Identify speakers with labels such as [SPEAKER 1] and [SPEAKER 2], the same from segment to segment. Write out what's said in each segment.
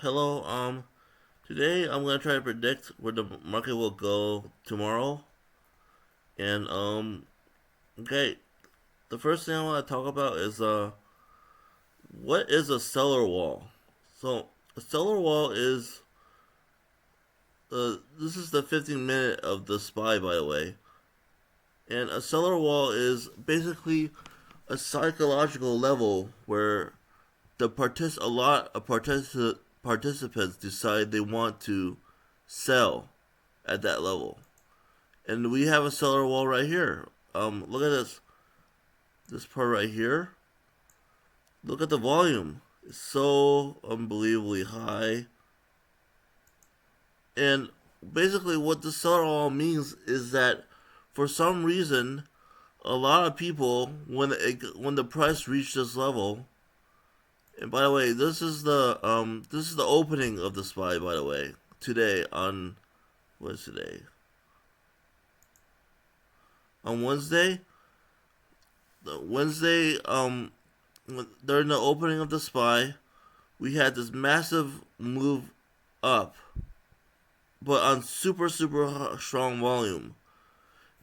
[SPEAKER 1] Hello. Today I'm gonna try to predict where the market will go tomorrow. And okay. The first thing I want to talk about is what is a seller wall? So a seller wall is this is the 15 minute of the SPY, by the way. And a seller wall is basically a psychological level where a lot of participants decide they want to sell at that level. And we have a seller wall right here. Look at this part right here. Look at the volume. It's so unbelievably high. And basically, what the seller wall means is that for some reason, a lot of people, when the price reached this level, and by the way, this is the opening of the SPY. By the way, today on what is today? On Wednesday, Wednesday, during the opening of the SPY, we had this massive move up, but on super strong volume,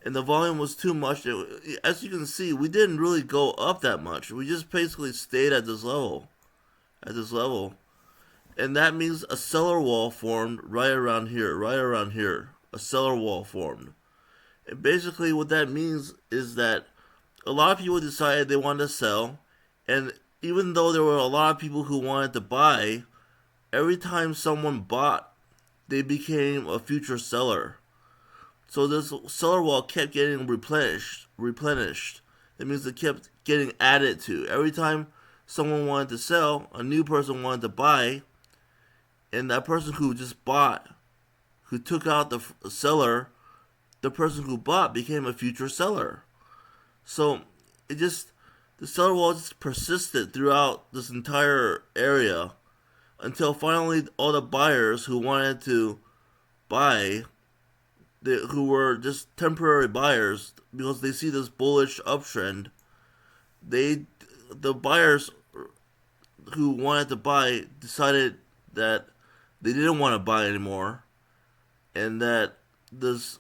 [SPEAKER 1] and the volume was too much. As you can see, we didn't really go up that much. We just basically stayed at this level, and that means a seller wall formed right around here. A seller wall formed, and basically what that means is that a lot of people decided they wanted to sell, and even though there were a lot of people who wanted to buy, every time someone bought, they became a future seller. So this seller wall kept getting replenished. It means it kept getting added to. Every time someone wanted to sell, a new person wanted to buy, and that person who just bought, who took out the seller, the person who bought became a future seller. So it just the seller wall just persisted throughout this entire area until finally all the buyers who wanted to buy, who were just temporary buyers because they see this bullish uptrend, they the buyers who wanted to buy decided that they didn't want to buy anymore, and that this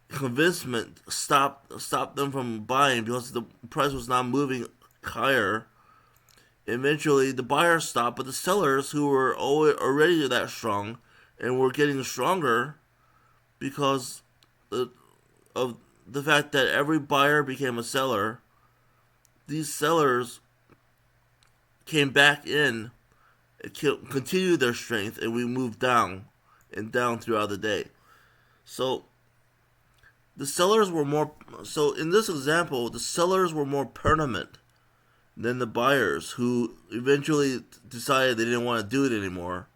[SPEAKER 1] convincement stopped them from buying because the price was not moving higher. Eventually, the buyers stopped, but the sellers who were already that strong and were getting stronger because of the fact that every buyer became a seller, these sellers came back in, continued their strength, and we moved down and down throughout the day. So the sellers were more. So in this example, the sellers were more permanent than the buyers, who eventually decided they didn't want to do it anymore.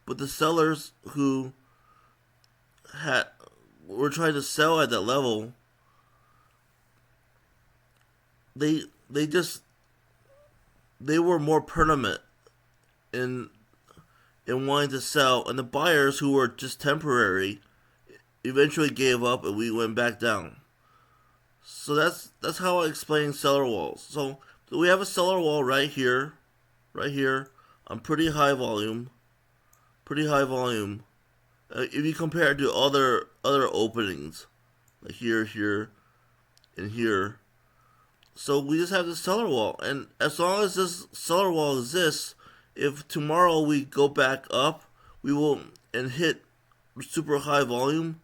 [SPEAKER 1] But the sellers who had were trying to sell at that level, they just they were more permanent in wanting to sell, and the buyers who were just temporary eventually gave up, and we went back down. So that's how I explain seller walls. So we have a seller wall right here, on pretty high volume. If you compare it to other openings, like here, and here. So we just have this seller wall, and as long as this seller wall exists, if tomorrow we go back up, we will and hit super high volume,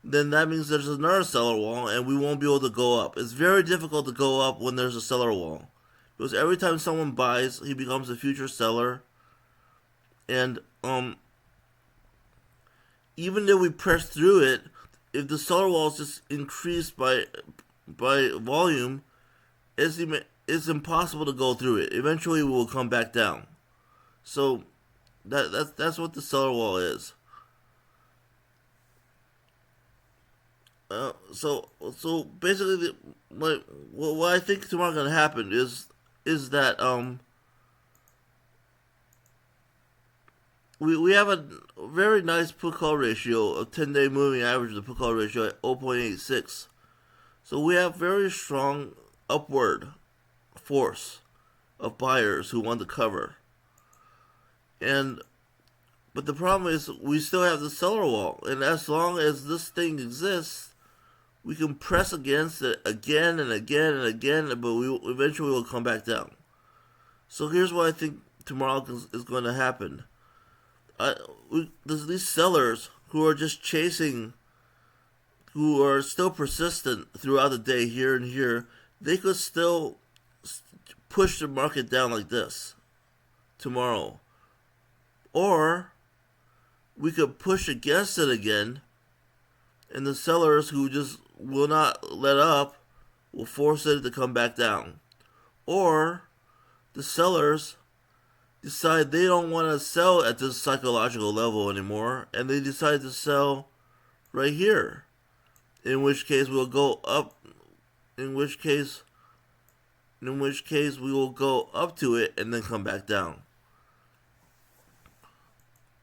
[SPEAKER 1] then that means there's another seller wall and we won't be able to go up. It's very difficult to go up when there's a seller wall. Because every time someone buys, he becomes a future seller. And even if we press through it, if the seller wall is just increased by volume, it's impossible to go through it. Eventually we will come back down. So that's what the seller wall is. So basically, what I think tomorrow gonna happen is that we have a very nice put call ratio of 10-day moving average of the put call ratio at 0.86. So we have very strong upward force of buyers who want to cover, and But the problem is we still have the seller wall, and as long as this thing exists, we can press against it again and again and again, but we eventually will come back down. So here's what I think tomorrow is going to happen. There's these sellers who are just chasing, who are still persistent throughout the day here and here. They could still push the market down like this tomorrow. Or we could push against it again, and the sellers who just will not let up will force it to come back down. Or the sellers decide they don't want to sell at this psychological level anymore, and they decide to sell right here. In which case we'll go up. In which case we will go up to it and then come back down.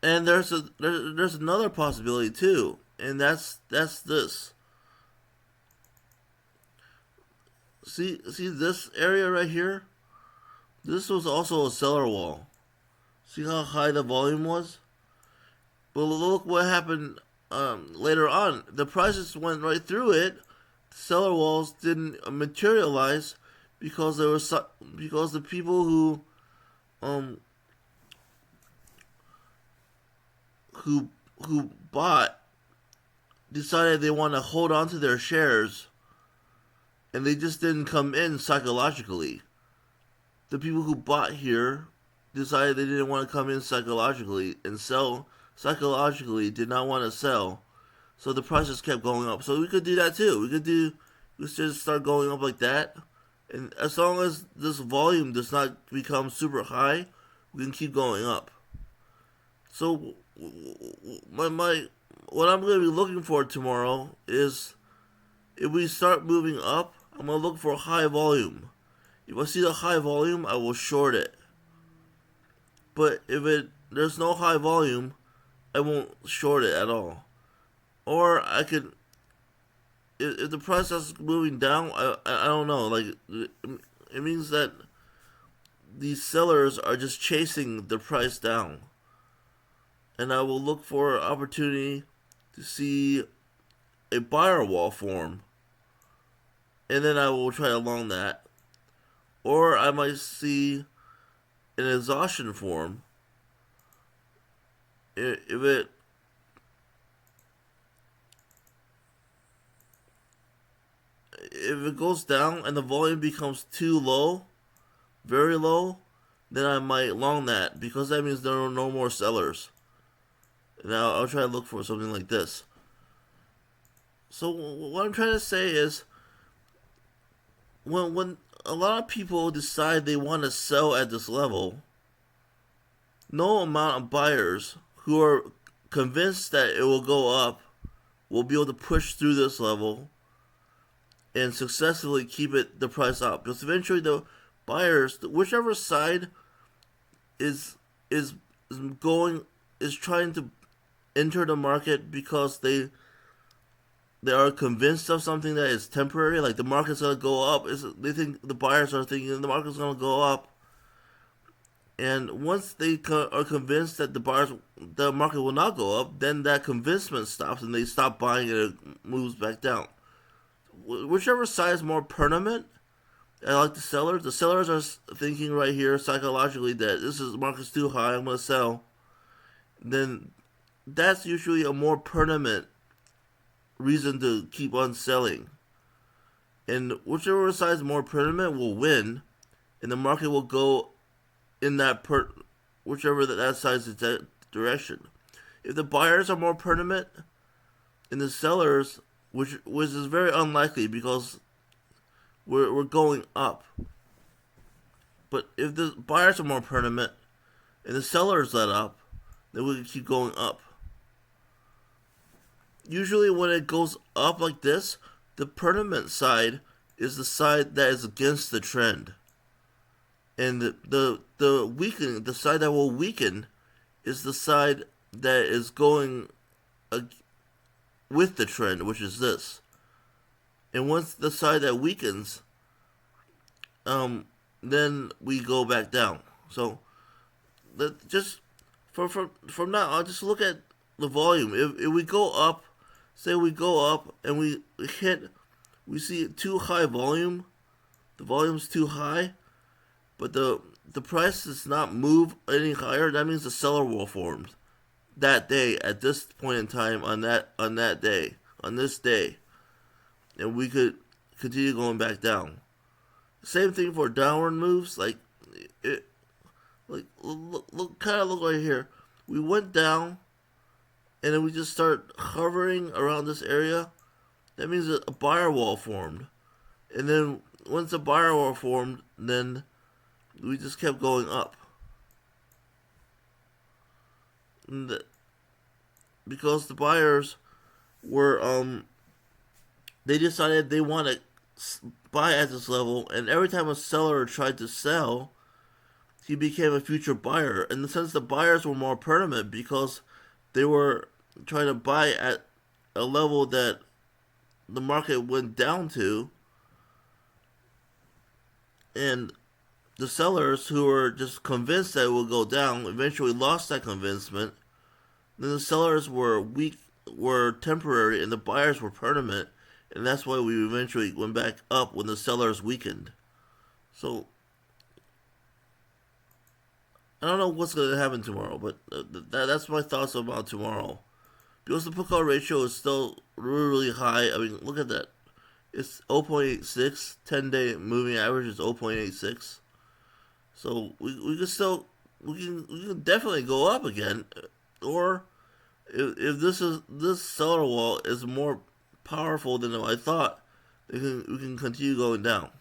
[SPEAKER 1] And there's another possibility too, and that's this. See this area right here? This was also a seller wall. See how high the volume was? But look what happened later on. The prices went right through it. Seller walls didn't materialize because because the people who bought decided they want to hold on to their shares, and they just didn't come in psychologically. The people who bought here decided they didn't want to come in psychologically and sell psychologically, did not want to sell, so the prices kept going up. So we could do that too. We could just start going up like that, and as long as this volume does not become super high, we can keep going up. So what I'm going to be looking for tomorrow is, if we start moving up, I'm going to look for a high volume. If I see the high volume, I will short it. But if there's no high volume, I won't short it at all. Or I could, if the price is moving down, I don't know. Like, it means that these sellers are just chasing the price down. And I will look for an opportunity to see a buyer wall form, and then I will try along that. Or I might see an exhaustion form. If it goes down and the volume becomes too low, very low, then I might long that, because that means there are no more sellers. Now I'll try to look for something like this. So what I'm trying to say is, when a lot of people decide they want to sell at this level, no amount of buyers who are convinced that it will go up will be able to push through this level and successfully keep the price up. Because eventually the buyers, whichever side is trying to enter the market because they are convinced of something that is temporary, like the market's gonna go up. They think the buyers are thinking the market's gonna go up, and once they are convinced that the market will not go up, then that convincement stops and they stop buying and it moves back down. Whichever side is more permanent, I like the sellers. The sellers are thinking right here psychologically that the market's too high, I'm gonna sell. Then that's usually a more permanent reason to keep on selling. And whichever side is more permanent will win, and the market will go in whichever that side's direction. If the buyers are more permanent, and the sellers, which is very unlikely because we're going up. But if the buyers are more permanent and the sellers let up, then we can keep going up. Usually when it goes up like this, the permanent side is the side that is against the trend. And the weakening, the side that will weaken, is the side that is going with the trend, which is this. And once the side that weakens, then we go back down. So just From now on, just look at the volume. If we go up, say we go up and we see too high volume. The volume's too high, but the price does not move any higher. That means the seller wall formed that day at this point in time on that day on this day, and we could continue going back down. Same thing for downward moves. It, look kind of look right here. We went down, and then we just start hovering around this area. That means a buyer wall formed, and then once the buyer wall formed, then we just kept going up. Because the buyers were they decided they want to buy at this level, and every time a seller tried to sell, he became a future buyer. In the sense, the buyers were more permanent because they were trying to buy at a level that the market went down to, and the sellers who were just convinced that it would go down eventually lost that convincement. Then the sellers were weak, were temporary, and the buyers were permanent, and that's why we eventually went back up when the sellers weakened. So I don't know what's going to happen tomorrow, but that's my thoughts about tomorrow. Because the put-call ratio is still really, really high. I mean, look at that. It's 0.86. 10-day moving average is 0.86. So we can still we can definitely go up again, or if this seller wall is more powerful than I thought, we can continue going down.